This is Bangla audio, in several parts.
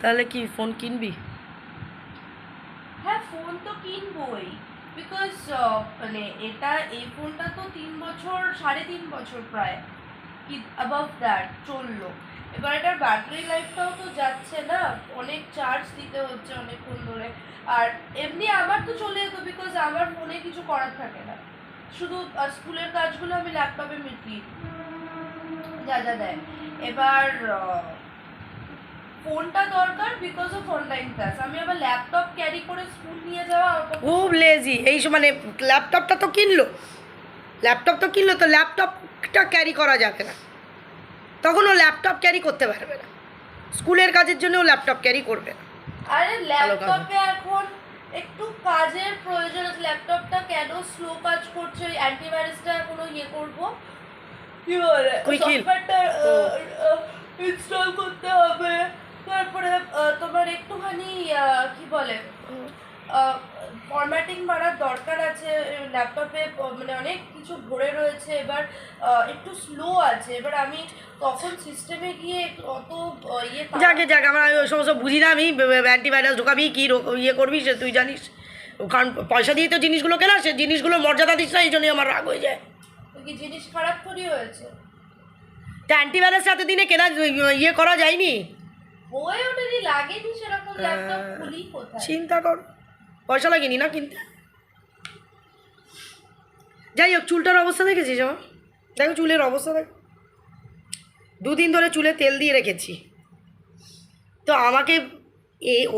তাহলে কি ফোন কিনবি? হ্যাঁ, ফোন তো কিনবই, বিকজ মানে এই ফোনটা তো 3 বছর 3.5 বছর প্রায় কি অ্যাবাভ দ্যাট চললো। এবার এটার ব্যাটারি লাইফটাও তো যাচ্ছে না, অনেক চার্জ দিতে হচ্ছে অনেকক্ষণ ধরে। আর এমনি আমার তো চলে যেত, বিকজ আমার ফোনে কিছু করার থাকে না, শুধু স্কুলের কাজগুলো আমি ল্যাপটপে মিটিয়ে যা যা দেয়। এবার ফোনটা দরকার বিকজ অফ অনলাইন ক্লাস, আমি আবার ল্যাপটপ ক্যারি করে স্কুল নিয়ে যাওয়া খুব লেজি এই মানে ল্যাপটপটা তো কিনলো, তো ল্যাপটপটা ক্যারি করা যাবে না, তখন ও ল্যাপটপ ক্যারি করতে পারবে না, স্কুলের কাজের জন্য ও ল্যাপটপ ক্যারি করবে না। আরে ল্যাপটপে এখন একটু কাজের প্রয়োজন আছে, ল্যাপটপটা কেন স্লো কাজ করছে, অ্যান্টিভাইরাসটা এখনো করবো, কি বলে সফটওয়্যারটা ইনস্টল করতে হবে, তারপরে তোমার একটুখানি কি বলে ফরম্যাটিং মারার দরকার আছে ল্যাপটপে, মানে অনেক কিছু ভরে রয়েছে, এবার একটু স্লো আছে, এবার আমি তখন সিস্টেমে গিয়ে অত যাকে আমার ওই সমস্ত বুঝি না, আমি অ্যান্টিভাইরাস ঢোকাবি কি করবি সে তুই জানিস, কারণ পয়সা দিয়ে তো জিনিসগুলো কেনা, সে জিনিসগুলোর মর্যাদা দিস না, এই জন্যই আমার রাগ হয়ে যায়। কি জিনিস খারাপ থরি হয়েছে, তা অ্যান্টিভাইরাস এতদিনে কেনা করা যায়নি, হয়ে ওঠেনি, লাগেনি সেরকম, ল্যাপটপ খুলি কোথায়, চিন্তা কর, পয়সা লাগেনি না কিনতে। যাই হোক, চুলটার অবস্থা দেখেছিস আমার, দেখো চুলের অবস্থা দেখো, 2 দিন ধরে চুলে তেল দিয়ে রেখেছি, তো আমাকে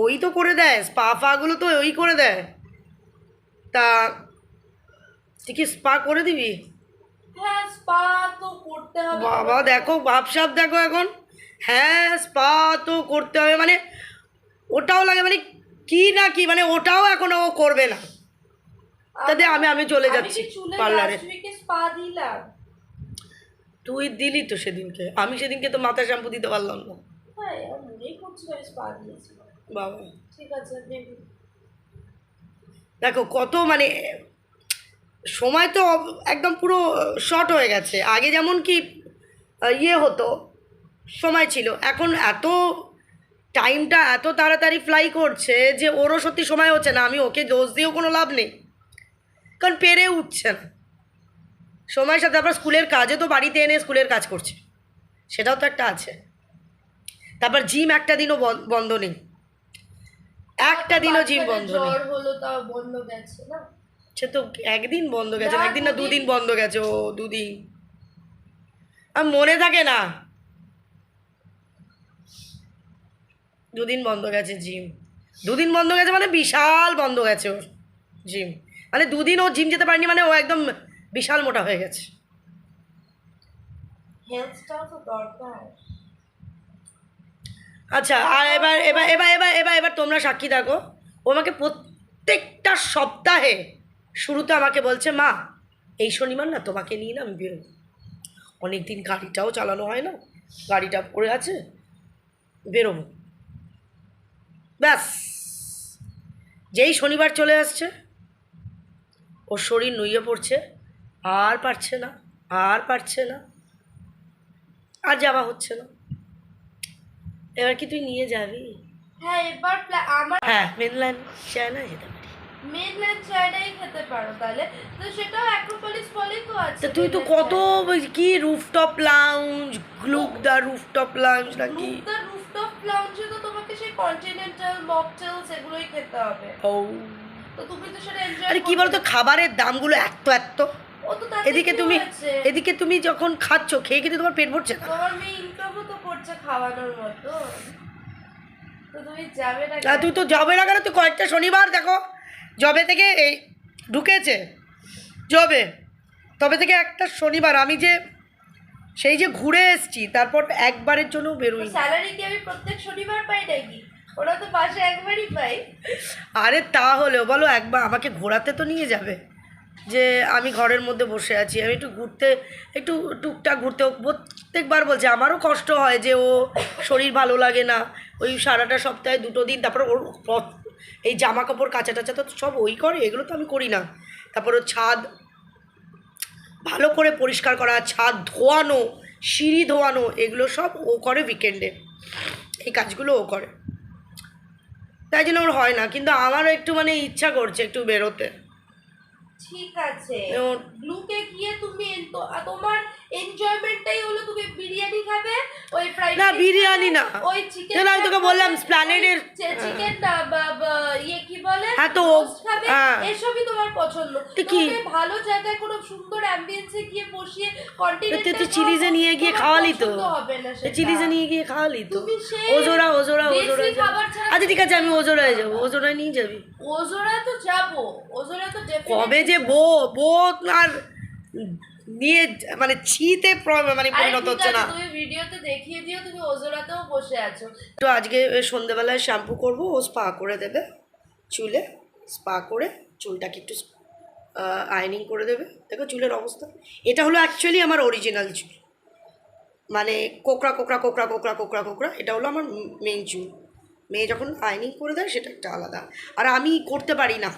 ওই তো করে দেয়, স্পাগুলো তো ওই করে দেয়, তা তুই কি স্পা করে দিবি? হ্যাঁ স্পা তো করতে হবে বাবা দেখো ভাবসাব দেখো এখন, হ্যাঁ স্পা তো করতে হবে, মানে ওটাও লাগে, মানে কি না কি, মানে ওটাও এখন ও করবে না, তাতে আমি চলে যাচ্ছি পার্লারে। স্পা দিলাম, তুই দিলি তো সেদিনকে, আমি সেদিনকে তো মাথা শ্যাম্পু দিতে পারলাম না। হ্যাঁ মনেই করছি আমি স্পা দিয়েছি বাবা ঠিক আছে। দেখো কত মানে সময় তো একদম পুরো শর্ট হয়ে গেছে, আগে যেমন কি হতো, সময় ছিল, এখন এত টাইমটা এত তাড়াতাড়ি ফ্লাই করছে যে ওরও সত্যি সময় হচ্ছে না, আমি ওকে দোষ দিয়েও কোনো লাভ নেই, কারণ পেরে উঠছে না সময়ের সাথে। আবার স্কুলের কাজে তো বাড়িতে এনে স্কুলের কাজ করছে, সেটাও তো একটা আছে। তারপর জিম একটা দিনও বন্ধ নেই, একটা দিনও জিম বন্ধ নেই, জ্বর হলো তাও বন্ধ গেছে না, সে তো একদিন বন্ধ গেছে, একদিন না 2 দিন বন্ধ গেছে, ও 2 দিন আর মনে থাকে না, 2 দিন বন্ধ গেছে জিম, 2 দিন বন্ধ গেছে মানে বিশাল বন্ধ গেছে ওর জিম, মানে 2 দিন ও জিম যেতে পারেনি, মানে ও একদম বিশাল মোটা হয়ে গেছে। হেলথটাও তো দরকার। আচ্ছা, আর এবার এবার এবার এবার এবার এবার তোমরা সাক্ষী থাকো, ও আমাকে প্রত্যেকটা সপ্তাহে শুরুতে আমাকে বলছে, মা এই শনিবার না তোমাকে নিয়ে না আমি বেরোবো, অনেক দিন গাড়িটাও চালানো হয় না, গাড়িটা পড়ে আছে, বেরোবো। ব্যাস যেই শনিবার চলে আসছে ওর শরীর নুয়ে পড়ছে, আর পারছে না, আর যাওয়া হচ্ছে না। এবার কি তুই নিয়ে যাবি? হ্যাঁ এবার আমার হ্যাঁ মেনল্যান্ড চায়না যেতে পারি, মেনল্যান্ড চায়নাই খেতে পারো তাহলে, তো সেটাও অ্যাক্রোপলিস বলেই তো আছে। তা তুই তো কত কি রুফটপ লাউঞ্জ, গ্লুকদা রুফটপ লাউঞ্জ নাকি, গ্লুকদা রুফটপ লাউঞ্জে তো তোমাকে সেই কন্টিনেন্টাল মকটেল সেগুলোই খেতে হবে, ও তো তুমি তো সেটা এনজয় আরে কি বলতো, খাবারের দামগুলো এত, ও তো এদিকে তুমি যখন খাচ্ছ খেয়ে খেতে তোমার পেট ভরছে না, তোমার মেয়ে ইনকামও তো করছে খাওয়ানোর মতো, তো তুমি যাবে না তুই তো যাবে না কেন, তুই কয়েকটা শনিবার দেখো জবে থেকে এই ঢুকেছে, তবে থেকে একটা শনিবার আমি যে সেই যে ঘুরে এসছি, তারপর একবারের জন্য বেরোই। স্যালারি কি আমি প্রত্যেক শনিবার পাই নাকি, ওরা তো মাসে একবারই পাই। আরে তাহলেও বলো একবার আমাকে ঘোরাতে তো নিয়ে যাবে, যে আমি ঘরের মধ্যে বসে আছি, আমি একটু ঘুরতে, একটু টুকটাক ঘুরতে, প্রত্যেকবার বলছে, আমারও কষ্ট হয় যে ও শরীর ভালো লাগে না, ওই সারাটা সপ্তাহে 2 দিন, তারপর ওর এই জামা কাপড় কাচা টাচা তো সব ওই করে, এগুলো তো আমি করি না, তারপর ওর ছাদ ভালো করে পরিষ্কার করা, ছাদ ধোয়ানো, সিঁড়ি ধোয়ানো, এগুলো সব ও করে উইকেন্ডে, এই কাজগুলো ও করে, তাই জন্য ওর হয় না। কিন্তু আমারও একটু মানে ইচ্ছা করছে একটু বেরোতে। ঠিক আছে, ওর ব্লুকে গিয়ে তুমি তোমার এনজয়মেন্টটাই হলো তুমি বিরিয়ানি খাবে, ওই ফ্রাইড না বিরিয়ানি না, ওই চিকেন, যেন আমি তোকে বললাম স্প্ল্যানেডের চিকেন না ইয়ে কি বলে, হ্যাঁ তো roast খাবে, হ্যাঁ এসবই তোমার পছন্দ। তো কি? তোমাকে ভালো জায়গায় কোনো সুন্দর অ্যাম্বিয়েন্সে গিয়ে বসিয়ে কন্টিনেন্টাল তুই চিলিজে নিয়ে গিয়ে খাওয়ালি তো, হবে না সেটা। চিলিজে নিয়ে গিয়ে খাওয়ালি তো, তুমি সেই ওজোরা ওজোরা ওজোরা দেশি খাবার ছাড়া আচ্ছা ঠিক আছে আমি ওজোরায় যাবো, ওজোরায় নিয়ে যাবি? ওজোরা তো যাবো, ওজোরা তো কবে যে বো আর নিয়ে মানে ছিতে মানে পরিণত হচ্ছে না। তুমি ভিডিওতে দেখিয়ে দিও তুমি ওজোরাতেও বসে আছো। তো আজকে সন্ধ্যেবেলায় শ্যাম্পু করবো, ও স্পা করে দেবে চুলে, স্পা করে চুলটাকে একটু আয়নিং করে দেবে। দেখো চুলের অবস্থা, এটা হলো অ্যাকচুয়ালি আমার অরিজিনাল চুল, মানে কোকড়া কোকড়া কোকড়া কোকড়া কোকড়া কোকড়া, এটা হলো আমার মেইন চুল। মেয়ে যখন আয়নিং করে দেয় সেটা একটা আলাদা, আর আমি করতে পারি না।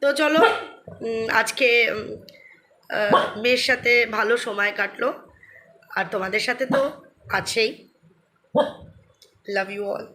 তো চলো আজকে মেয়ের সাথে ভালো সময় কাটলো, আর তোমাদের সাথে তো আছেই। Love you all.